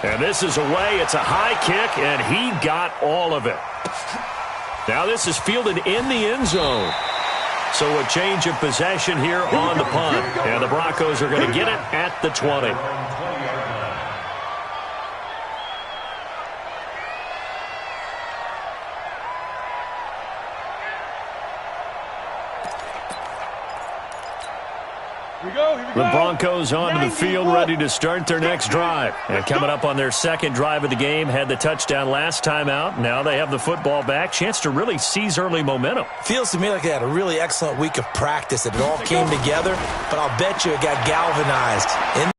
And this is away. It's a high kick, and he got all of it. Now this is fielded in the end zone. So a change of possession here on the punt. And the Broncos are going to get it at the 20. The Broncos onto the field, ready to start their next drive. And coming up on their second drive of the game, had the touchdown last time out. Now they have the football back. Chance to really seize early momentum. Feels to me like they had a really excellent week of practice. It all came together, but I'll bet you it got galvanized.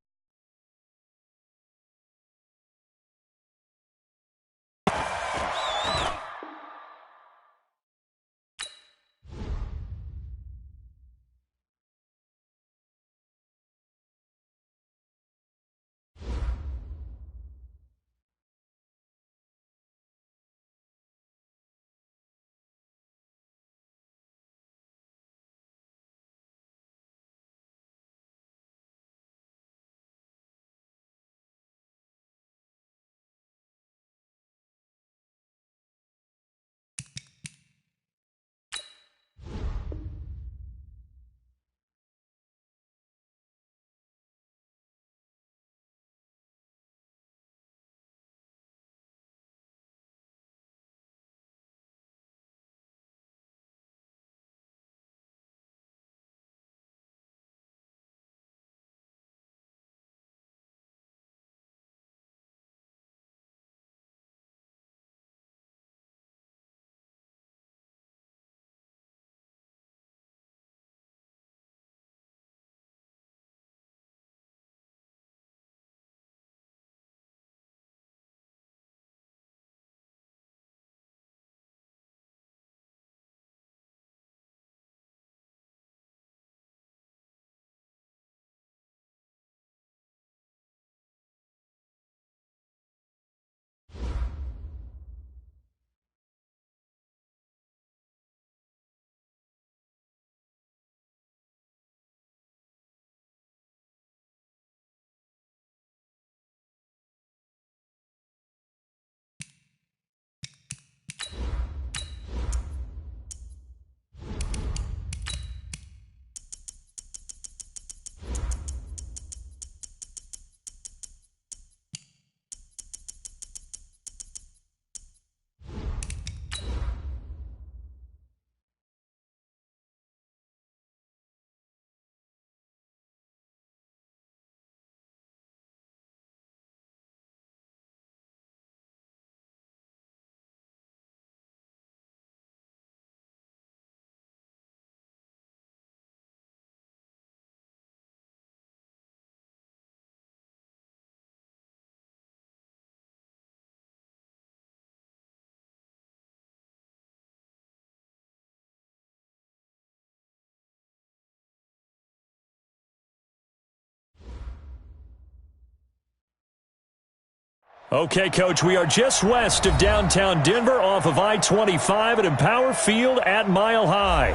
Okay, Coach, we are just west of downtown Denver off of I-25 at Empower Field at Mile High.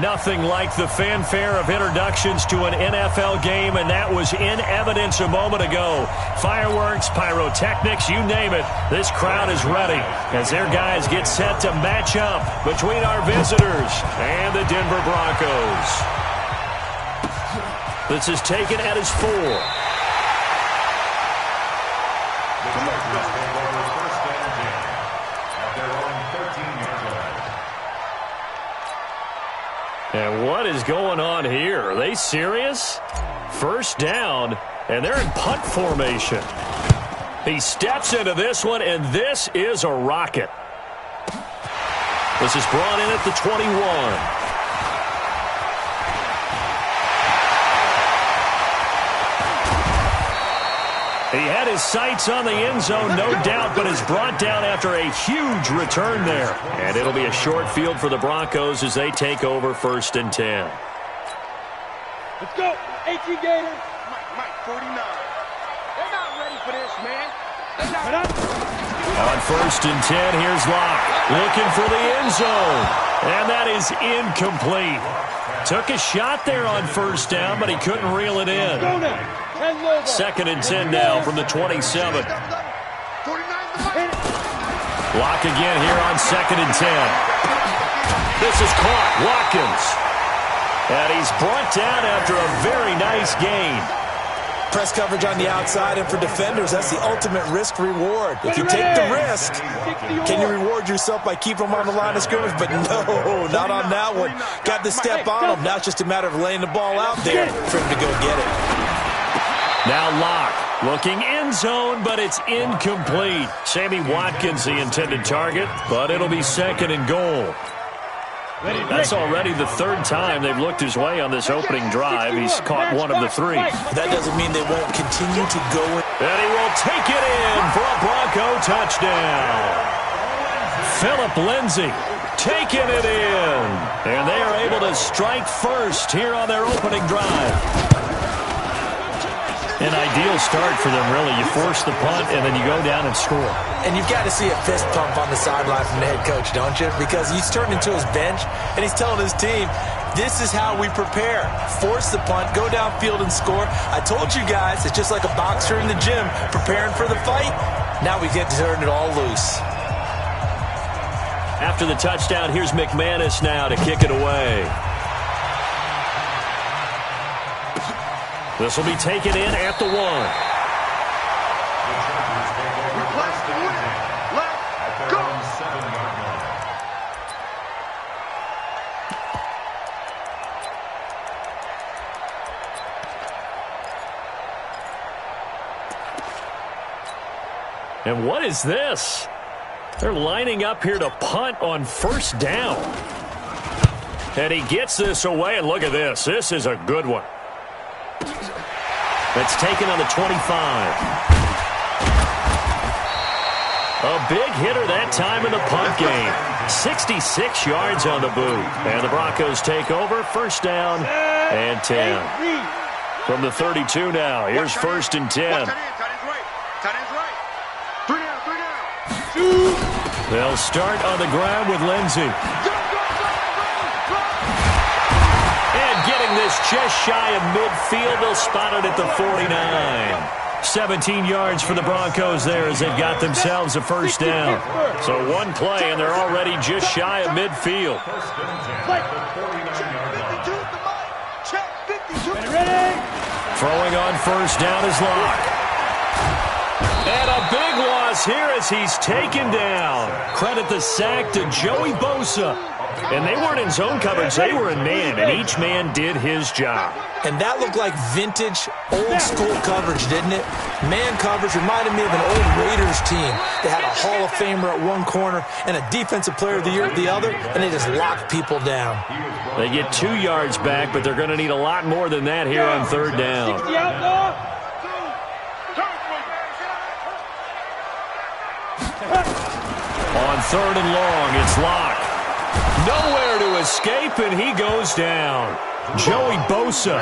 Nothing like the fanfare of introductions to an NFL game, and that was in evidence a moment ago. Fireworks, pyrotechnics, you name it. This crowd is ready as their guys get set to match up between our visitors and the Denver Broncos. This is taken at his 4. And what is going on here? Are they serious? First down, and they're in punt formation. He steps into this one, and this is a rocket. This is brought in at the 21. He had his sights on the end zone, no doubt, but is brought down after a huge return there. And it'll be a short field for the Broncos as they take over 1st and 10. Let's go. 18 Gators. Mike, 49. They're not ready for this, man. On 1st and 10, here's Locke looking for the end zone. And that is incomplete. Took a shot there on 1st down, but he couldn't reel it in. Go now. 2nd and 10 now from the 27. Lock again here on 2nd and 10. This is caught. Watkins. And he's brought down after a very nice gain. Press coverage on the outside, and for defenders, that's the ultimate risk-reward. If you take the risk, can you reward yourself by keeping them on the line of scrimmage? But no, not on that one. Got to step on them. Now it's just a matter of laying the ball out there for him to go get it. Now Locke looking end zone, but it's incomplete. Sammy Watkins, the intended target, but it'll be 2nd and goal. That's already the 3rd time they've looked his way on this opening drive. He's caught 1 of the 3. That doesn't mean they won't continue to go in. And he will take it in for a Bronco touchdown. Phillip Lindsay taking it in. And they are able to strike first here on their opening drive. An ideal start for them, really. You force the punt, and then you go down and score. And you've got to see a fist pump on the sideline from the head coach, don't you? Because he's turned into his bench, and he's telling his team, this is how we prepare. Force the punt, go downfield and score. I told you guys, it's just like a boxer in the gym preparing for the fight. Now we get to turn it all loose. After the touchdown, here's McManus now to kick it away. This will be taken in at the 1. And what is this? They're lining up here to punt on 1st down. And he gets this away, and look at this. This is a good one. That's taken on the 25. A big hitter that time in the punt game. 66 yards on the boot. And the Broncos take over. 1st down and 10. From the 32 now. Here's 1st and 10. They'll start on the ground with Lindsay. Getting this just shy of midfield. They'll spot it at the 49. 17 yards for the Broncos there as they've got themselves a 1st down. So 1 play, and they're already just shy of midfield. Throwing on 1st down is Locke. And a big loss here as he's taken down. Credit the sack to Joey Bosa. And they weren't in zone coverage, they were in man, and each man did his job. And that looked like vintage, old-school coverage, didn't it? Man coverage reminded me of an old Raiders team. They had a Hall of Famer at one corner and a Defensive Player of the Year at the other, and they just locked people down. They get 2 yards back, but they're going to need a lot more than that here on 3rd down. On 3rd and long, it's Locke. Nowhere to escape, and he goes down. Joey Bosa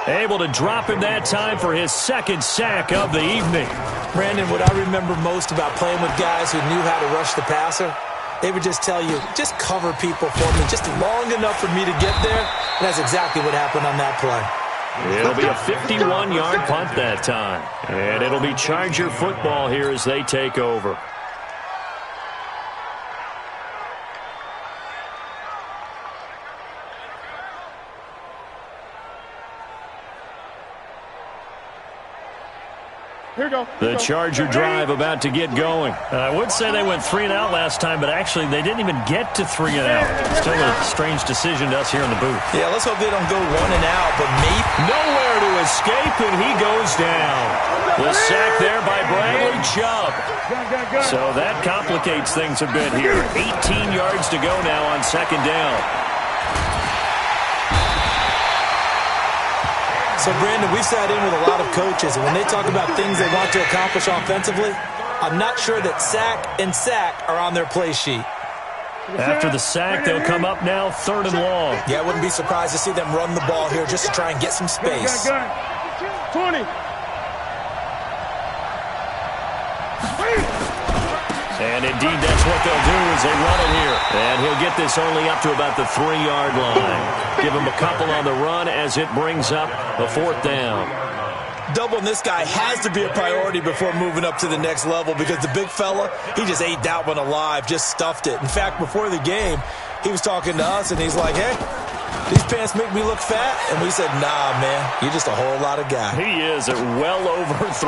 able to drop him that time for his 2nd sack of the evening. Brandon, what I remember most about playing with guys who knew how to rush the passer, they would just tell you, just cover people for me just long enough for me to get there. And that's exactly what happened on that play. It'll be a 51-yard punt that time. And it'll be Charger football here as they take over. Here we go. The Charger drive about to get going. I would say they went 3 and out last time, but actually they didn't even get to 3 and out. Still a strange decision to us here in the booth. Yeah, let's hope they don't go 1 and out, but maybe nowhere to escape, and he goes down. The sack there by Bradley Chubb. So that complicates things a bit here. 18 yards to go now on 2nd down. So, Brandon, we sat in with a lot of coaches, and when they talk about things they want to accomplish offensively, I'm not sure that sack and sack are on their play sheet. After the sack, they'll come up now 3rd and long. Yeah, I wouldn't be surprised to see them run the ball here just to try and get some space. 20. And indeed, that's what they'll do is they run it here. And he'll get this only up to about the 3-yard line. Give him a couple on the run as it brings up a 4th down. Doubling this guy has to be a priority before moving up to the next level because the big fella, he just ate that one alive, just stuffed it. In fact, before the game, he was talking to us, and he's like, hey, these pants make me look fat? And we said, nah, man, you're just a whole lot of guy. He is at well over 300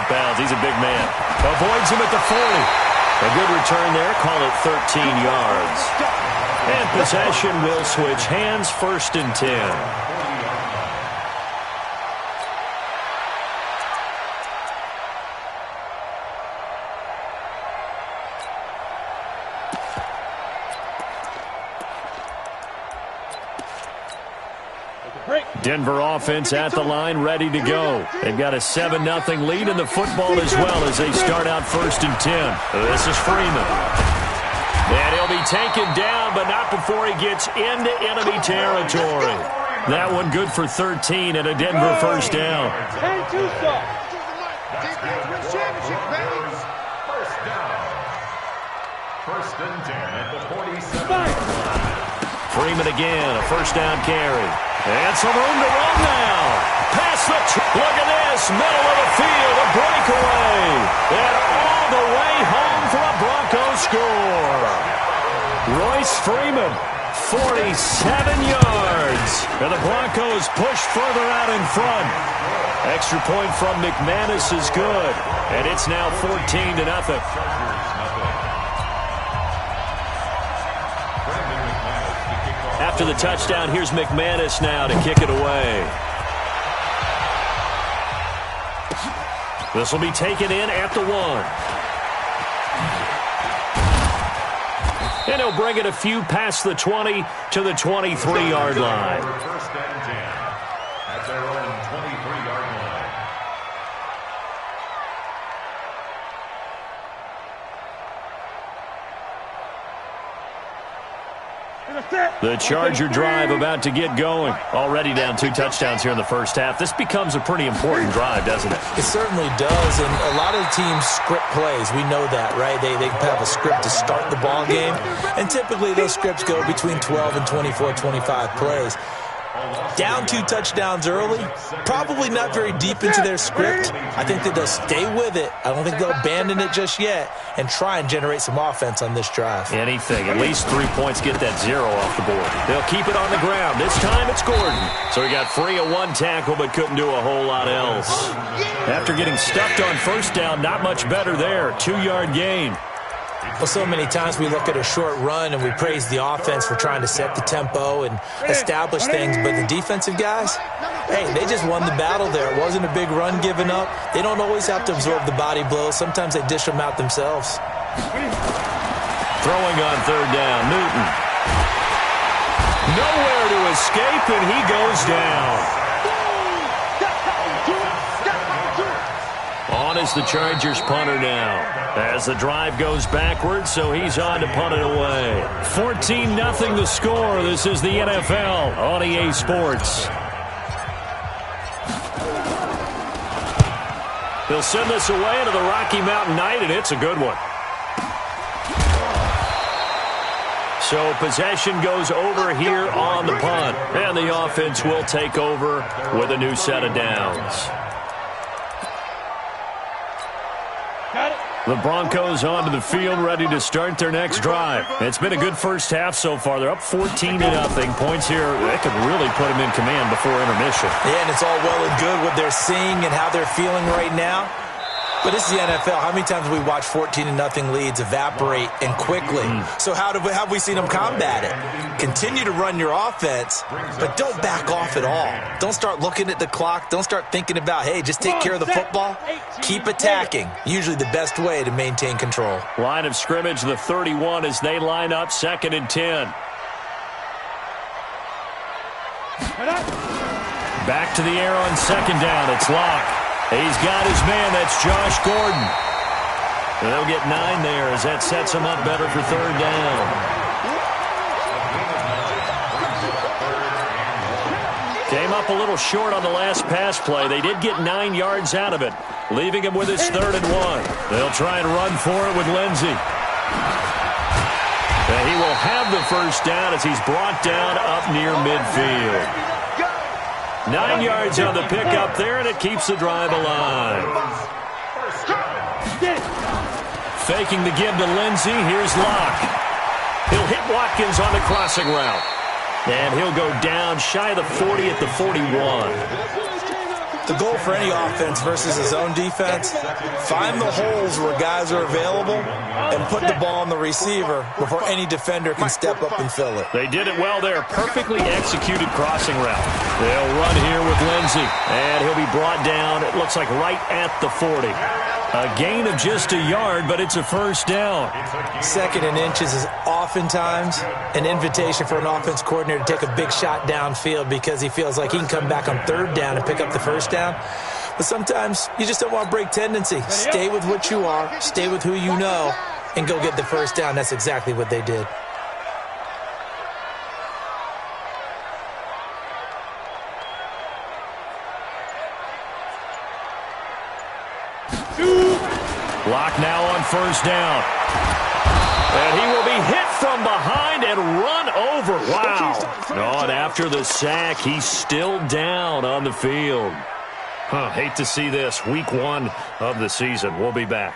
pounds. He's a big man. Avoids him at the 40. A good return there. Call it 13 yards. And possession will switch hands, 1st and 10. Denver offense at the line, ready to go. They've got a 7-0 lead in the football as well as they start out 1st and 10. This is Freeman. And he'll be taken down, but not before he gets into enemy territory. That one good for 13 and a Denver 1st down. First and 10 at the 47. Freeman again, a 1st down carry. And some room to run now. Pass the look at this. Middle of the field, a breakaway. And all the way home for a Broncos score. Royce Freeman, 47 yards. And the Broncos push further out in front. Extra point from McManus is good. And it's now 14-0. After the touchdown, here's McManus now to kick it away. This will be taken in at the 1. And he'll bring it a few past the 20 to the 23-yard line. 1st and 10 at their own 23-yard line. The Charger drive about to get going. Already down 2 touchdowns here in the 1st half. This becomes a pretty important drive, doesn't it? It certainly does, and a lot of teams script plays. We know that, right? They have a script to start the ball game, and typically those scripts go between 12 and 24, 25 plays. Down 2 touchdowns early, probably not very deep into their script. I think that they'll stay with it. I don't think they'll abandon it just yet and try and generate some offense on this drive. Anything. At least 3 points, get that 0 off the board. They'll keep it on the ground. This time it's Gordon. So he got free of 1 tackle but couldn't do a whole lot else. After getting stuffed on 1st down, not much better there. 2-yard gain. Well, so many times we look at a short run and we praise the offense for trying to set the tempo and establish things, but the defensive guys, hey, they just won the battle there. It wasn't a big run given up. They don't always have to absorb the body blows. Sometimes they dish them out themselves. Throwing on 3rd down, Newton. Nowhere to escape, and he goes down. On is the Chargers punter now. As the drive goes backwards, so he's on to punt it away. 14-0 the score. This is the NFL on EA Sports. He'll send this away into the Rocky Mountain Night, and it's a good one. So possession goes over here on the punt. And the offense will take over with a new set of downs. The Broncos onto the field, ready to start their next drive. It's been a good 1st half so far. They're up 14-0. Points here, that could really put them in command before intermission. Yeah, and it's all well and good what they're seeing and how they're feeling right now. But this is the NFL. How many times have we watched 14-0 leads evaporate and quickly? So how have we seen them combat it? Continue to run your offense, but don't back off at all. Don't start looking at the clock. Don't start thinking about, hey, just take care of the football. Keep attacking. Usually the best way to maintain control. Line of scrimmage, the 31 as they line up 2nd and 10. Back to the air on 2nd down. It's Locke. He's got his man. That's Josh Gordon. And they'll get 9 there as that sets him up better for 3rd down. Came up a little short on the last pass play. They did get 9 yards out of it, leaving him with his 3rd and 1. They'll try and run for it with Lindsey. And he will have the 1st down as he's brought down up near midfield. 9 yards on the pickup there, and it keeps the drive alive. Faking the give to Lindsey. Here's Locke. He'll hit Watkins on the crossing route. And he'll go down shy of the 40 at the 41. The goal for any offense versus his own defense, find the holes where guys are available and put the ball on the receiver before any defender can step up and fill it. They did it well there. Perfectly executed crossing route. They'll run here with Lindsey, and he'll be brought down, it looks like right at the 40. A gain of just a yard, but it's a first down. Second and inches is oftentimes an invitation for an offense coordinator to take a big shot downfield because he feels like he can come back on third down and pick up the first down. But sometimes you just don't want to break tendency. Stay with what you are, stay with who you know, and go get the first down. That's exactly what they did. Block now on first down. And he will be hit from behind and run over. Wow. Oh, and after the sack, he's still down on the field. Hate to see this. Week 1 of the season. We'll be back.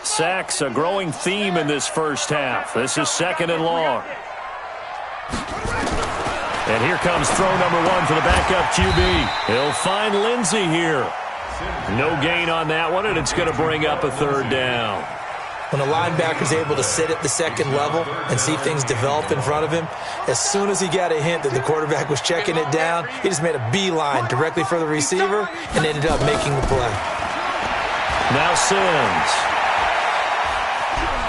Sacks, a growing theme in this first half. This is second and long. And here comes throw number 1 for the backup QB. He'll find Lindsey here. No gain on that one, and it's going to bring up a third down. When a linebacker's able to sit at the second level and see things develop in front of him, as soon as he got a hint that the quarterback was checking it down, he just made a beeline directly for the receiver and ended up making the play. Now Sims.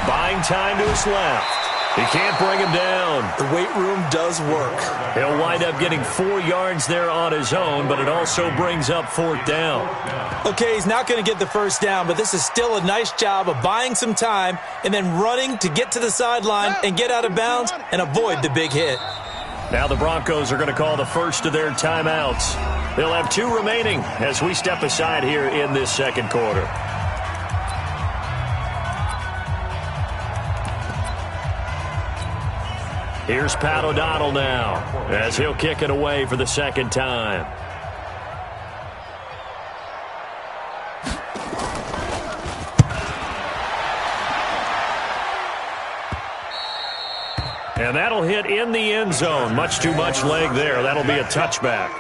Buying time to his left. He can't bring him down. The weight room does work. He'll wind up getting 4 yards there on his own, but it also brings up fourth down. Okay, he's not going to get the first down, but this is still a nice job of buying some time and then running to get to the sideline and get out of bounds and avoid the big hit. Now the Broncos are going to call the first of their timeouts. They'll have 2 remaining as we step aside here in this second quarter. Here's Pat O'Donnell now as he'll kick it away for the second time. And that'll hit in the end zone. Much too much leg there. That'll be a touchback.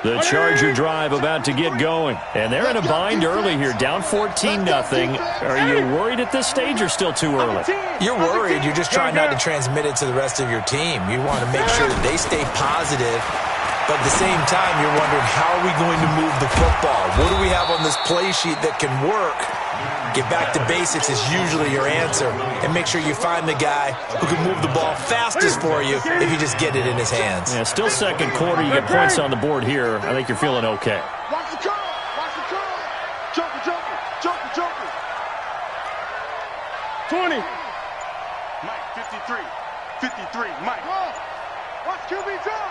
The Charger drive about to get going. And they're in a bind early here, down 14-0. Are you worried at this stage or still too early? You're worried. You're just trying not to transmit it to the rest of your team. You want to make sure that they stay positive. But at the same time, you're wondering, how are we going to move the football? What do we have on this play sheet that can work? Get back to basics is usually your answer. And make sure you find the guy who can move the ball fastest for you if you just get it in his hands. Yeah, still second quarter. You get points on the board here. I think you're feeling okay. Watch the curl. Watch the curl. Joker, joker. Joker, joker. 20. Mike, 53. 53. Mike. Watch QB drop.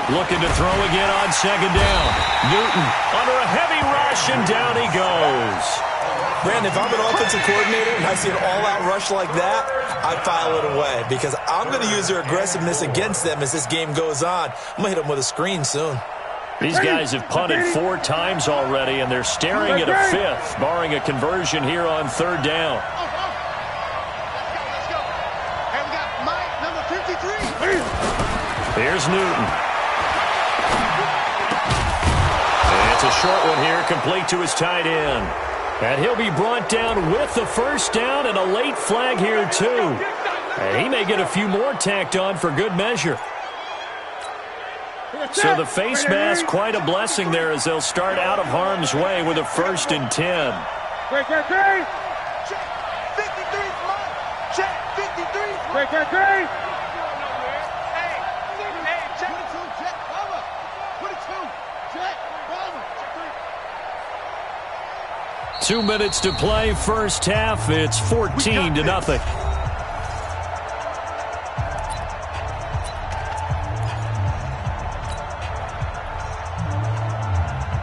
Looking to throw again on second down. Newton under a heavy rush, and down he goes. Brandon, if I'm an offensive coordinator and I see an all-out rush like that, I file it away because I'm going to use their aggressiveness against them as this game goes on. I'm going to hit them with a screen soon. These guys have punted 4 times already, and they're staring at a 5th, barring a conversion here on third down. Let's go. And we got Mike, number 53. Here's Newton. And it's a short one here, complete to his tight end. And he'll be brought down with the first down and a late flag here, too. And he may get a few more tacked on for good measure. So the face mask, quite a blessing there as they'll start out of harm's way with a 1st and 10. Great. 50. Check, 53. Great. Hey, check. 22, check, cover. 22, check, cover. 2 minutes to play, first half. It's 14-0.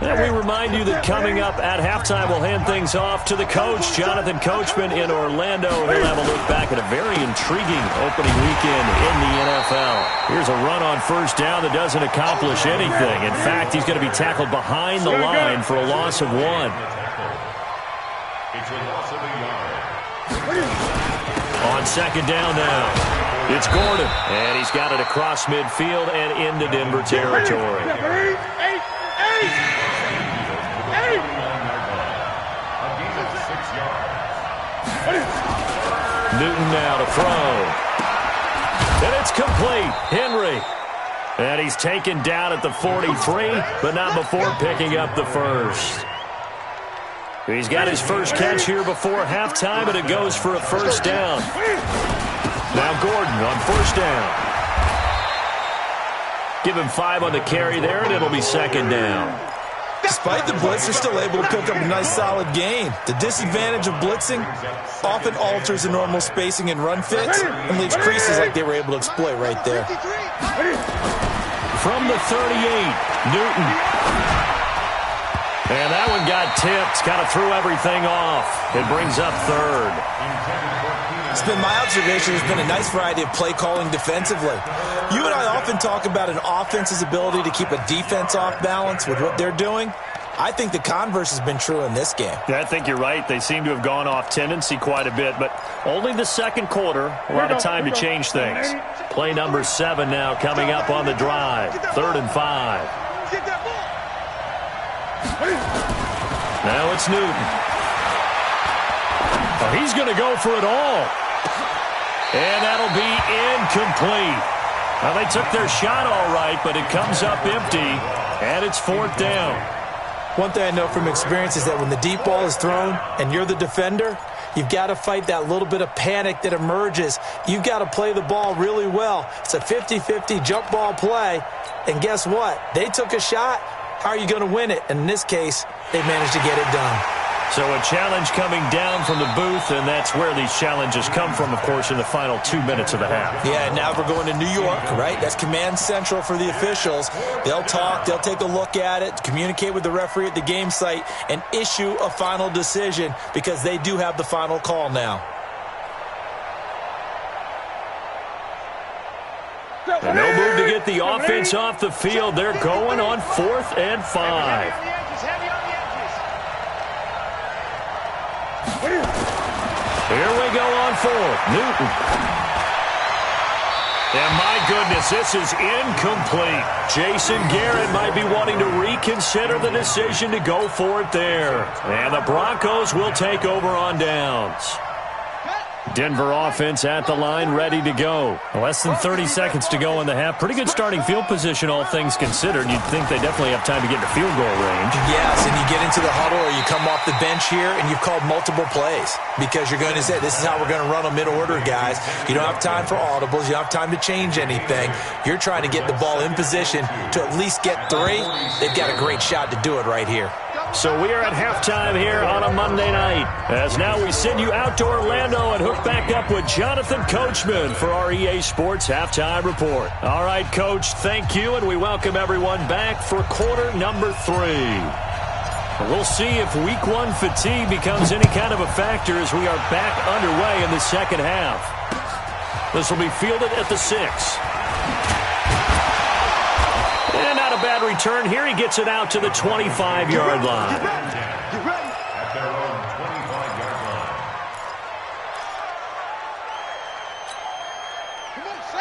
And we remind you that coming up at halftime, we'll hand things off to the coach, Jonathan Coachman in Orlando. He'll have a look back at a very intriguing opening weekend in the NFL. Here's a run on first down that doesn't accomplish anything. In fact, he's going to be tackled behind the line for a loss of 1. It's a loss of a yard. On second down now, it's Gordon. And he's got it across midfield and into Denver territory. Newton now to throw. And it's complete. Henry. And he's taken down at the 43, but not before picking up the first. He's got his first catch here before halftime, and it goes for a first down. Now Gordon on first down. Give him 5 on the carry there, and it'll be second down. Despite the blitz, they're still able to pick up a nice solid gain. The disadvantage of blitzing often alters the normal spacing and run fits and leaves creases like they were able to exploit right there. From the 38, Newton. And that one got tipped, kind of threw everything off. It brings up third. It's been my observation there's been a nice variety of play calling defensively. You and I often talk about an offense's ability to keep a defense off balance with what they're doing. I think the converse has been true in this game. Yeah, I think you're right. They seem to have gone off tendency quite a bit, but only the second quarter. A lot of time to change things. Play number 7 now coming up on the drive. 3rd and 5. Now it's Newton. Oh, he's going to go for it all. And that'll be incomplete. Well, they took their shot all right, but it comes up empty, and it's 4th down. One thing I know from experience is that when the deep ball is thrown and you're the defender, you've got to fight that little bit of panic that emerges. You've got to play the ball really well. It's a 50-50 jump ball play, and guess what? They took a shot. How are you going to win it? And in this case, they managed to get it done. So a challenge coming down from the booth, and that's where these challenges come from, of course, in the final 2 minutes of the half. Yeah, now we're going to New York, right? That's command central for the officials. They'll talk, they'll take a look at it, communicate with the referee at the game site, and issue a final decision because they do have the final call now. And no move to get the offense off the field. They're going on 4th and 5. Here we go on 4th. Newton. And my goodness, this is incomplete. Jason Garrett might be wanting to reconsider the decision to go for it there. And the Broncos will take over on downs. Denver offense at the line, ready to go. Less than 30 seconds to go in the half. Pretty good starting field position, all things considered. You'd think they definitely have time to get to field goal range. Yes, and you get into the huddle or you come off the bench here and you've called multiple plays because you're going to say, this is how we're going to run them mid-order, guys. You don't have time for audibles. You don't have time to change anything. You're trying to get the ball in position to at least get 3. They've got a great shot to do it right here. So we are at halftime here on a Monday night. As now we send you out to Orlando and hook back up with Jonathan Coachman for our EA Sports Halftime Report. All right, Coach, thank you, and we welcome everyone back for quarter number 3. We'll see if Week 1 fatigue becomes any kind of a factor as we are back underway in the second half. This will be fielded at the 6. And not a bad return here. He gets it out to the 25-yard line. At their own 25-yard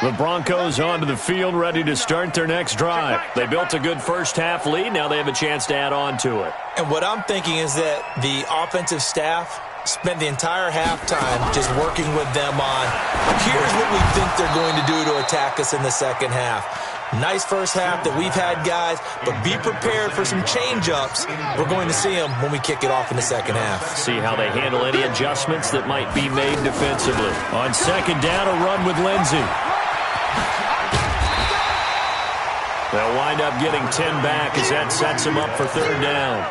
line. The Broncos onto the field, ready to start their next drive. They built a good first-half lead. Now they have a chance to add on to it. And what I'm thinking is that the offensive staff spent the entire halftime just working with them on, here's what we think they're going to do to attack us in the second half. Nice first half that we've had, guys, but be prepared for some change-ups. We're going to see them when we kick it off in the second half. See how they handle any adjustments that might be made defensively. On second down, a run with Lindsey. They'll wind up getting 10 back as that sets them up for third down.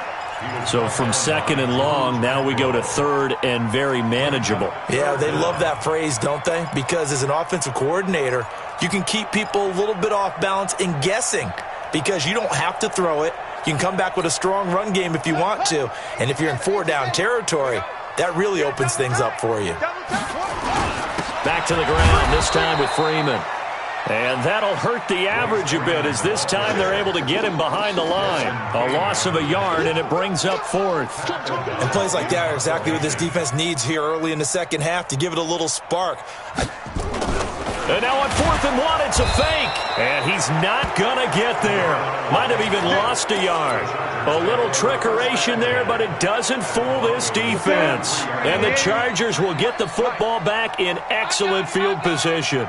So from second and long, now we go to third and very manageable. Yeah, they love that phrase, don't they? Because as an offensive coordinator, you can keep people a little bit off balance and guessing because you don't have to throw it. You can come back with a strong run game if you want to. And if you're in four-down territory, that really opens things up for you. Back to the ground, this time with Freeman. And that'll hurt the average a bit as this time they're able to get him behind the line. A loss of a yard, and it brings up fourth. And plays like that are exactly what this defense needs here early in the second half to give it a little spark. And now on 4th and 1, it's a fake. And he's not going to get there. Might have even lost a yard. A little trickeration there, but it doesn't fool this defense. And the Chargers will get the football back in excellent field position.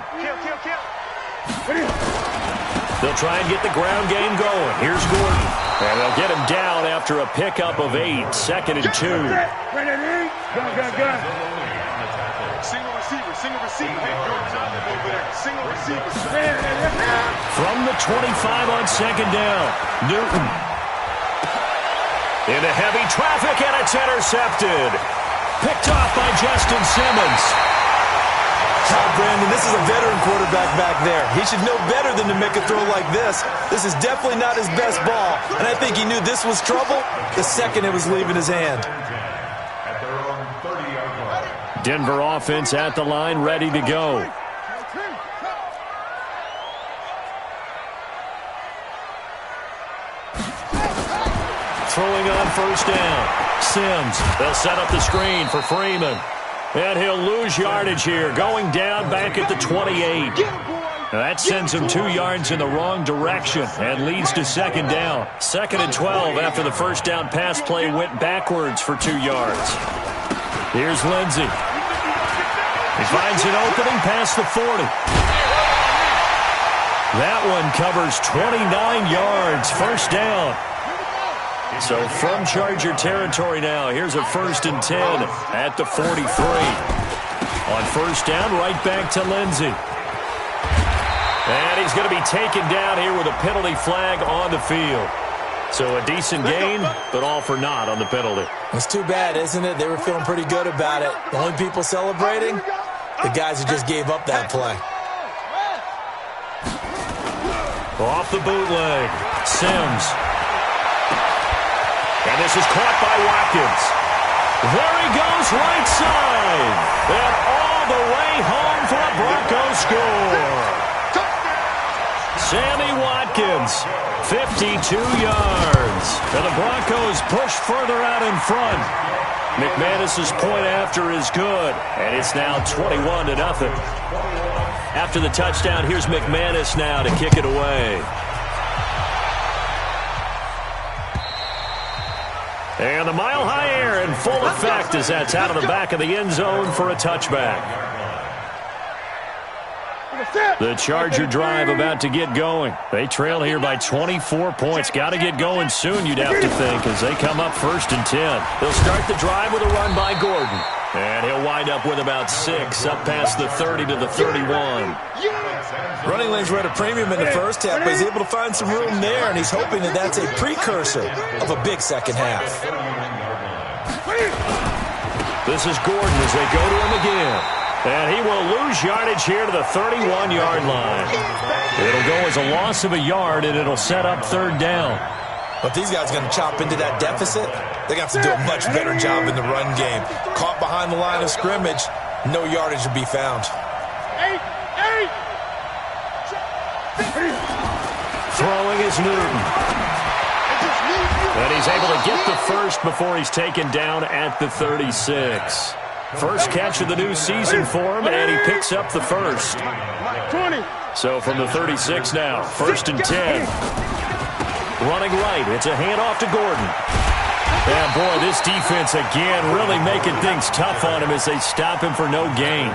They'll try and get the ground game going. Here's Gordon. And they'll get him down after a pickup of 8. 2nd and 2. Single receiver. Single receiver. From the 25 on second down, Newton. Into heavy traffic, and it's intercepted. Picked off by Justin Simmons. Brandon, this is a veteran quarterback back there. He should know better than to make a throw like this. This is definitely not his best ball, and I think he knew this was trouble the second it was leaving his hand. Denver offense at the line, ready to go. Throwing on first down. Sims. They'll set up the screen for Freeman. And he'll lose yardage here, going down back at the 28. That sends him 2 yards in the wrong direction and leads to second down. 2nd and 12 after the first down pass play went backwards for 2 yards. Here's Lindsey. He finds an opening past the 40. That one covers 29 yards, first down. So from Charger territory now, here's a 1st and 10 at the 43. On first down, right back to Lindsey. And he's going to be taken down here with a penalty flag on the field. So a decent gain, but all for naught on the penalty. It's too bad, isn't it? They were feeling pretty good about it. The only people celebrating, the guys who just gave up that play. Off the bootleg, Sims. And this is caught by Watkins. There he goes, right side. And all the way home for a Broncos score. Sammy Watkins, 52 yards. And the Broncos push further out in front. McManus's point after is good. And it's now 21-0. After the touchdown, here's McManus now to kick it away. And the mile-high air in full effect as that's out of the back of the end zone for a touchback. The Charger drive about to get going. They trail here by 24 points. Got to get going soon, you'd have to think, as they come up 1st and 10. They'll start the drive with a run by Gordon. And he'll wind up with about 6, up past the 30 to the 31. Running lanes were at a premium in the first half, but he's able to find some room there, and he's hoping that that's a precursor of a big second half. This is Gordon as they go to him again. And he will lose yardage here to the 31-yard line. It'll go as a loss of a yard, and it'll set up third down. But these guys are going to chop into that deficit. They're going to have to do a much better job in the run game. Caught behind the line of scrimmage, no yardage to be found. Throwing is Newton. And he's able to get the first before he's taken down at the 36. First catch of the new season for him, and he picks up the first. 20. So from the 36 now, 1st and 10. Running right, it's a handoff to Gordon. And boy, this defense again really making things tough on him as they stop him for no gain.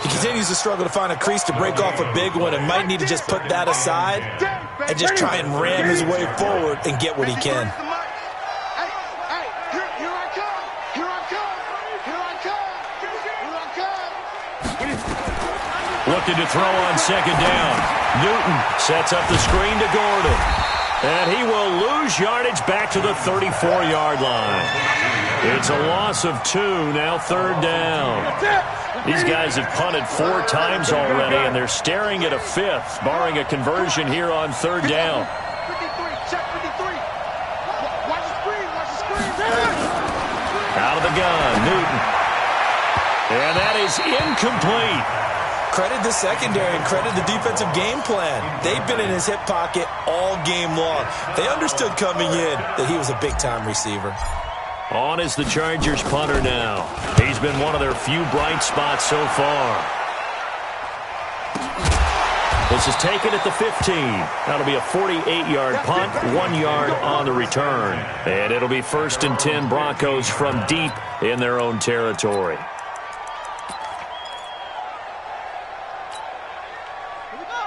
He continues to struggle to find a crease to break off a big one and might need to just put that aside and just try and ram his way forward and get what he can. Looking to throw on second down. Newton sets up the screen to Gordon. And he will lose yardage back to the 34-yard line. It's a loss of 2, now third down. These guys have punted 4 times already, and they're staring at a 5th, barring a conversion here on third down. Out of the gun, Newton. And that is incomplete. Credit the secondary and credit the defensive game plan. They've been in his hip pocket all game long. They understood coming in that he was a big-time receiver. On is the Chargers punter now. He's been one of their few bright spots so far. This is taken at the 15. That'll be a 48-yard punt, 1 yard on the return. And it'll be 1st and 10 Broncos from deep in their own territory.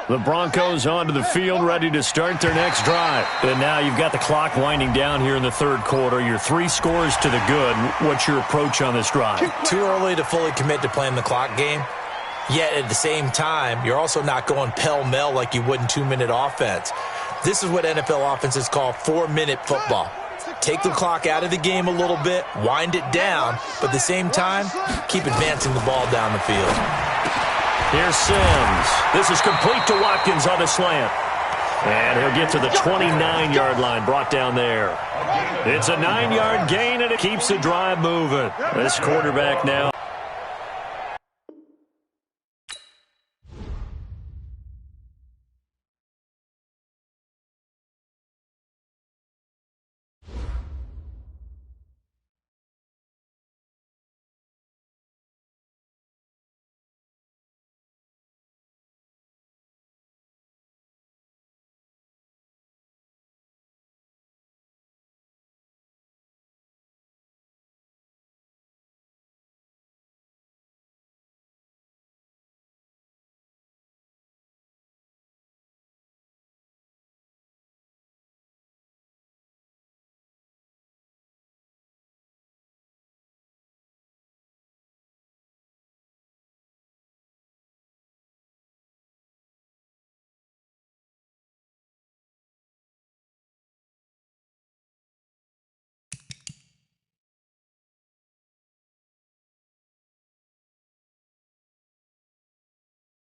The Broncos onto the field, ready to start their next drive. And now you've got the clock winding down here in the third quarter. You're 3 scores to the good. What's your approach on this drive? Too early to fully commit to playing the clock game. Yet at the same time, you're also not going pell-mell like you would in 2-minute offense. This is what NFL offenses call 4-minute football. Take the clock out of the game a little bit, wind it down, but at the same time, keep advancing the ball down the field. Here's Sims. This is complete to Watkins on the slant. And he'll get to the 29-yard line, brought down there. It's a 9-yard gain, and it keeps the drive moving. This quarterback now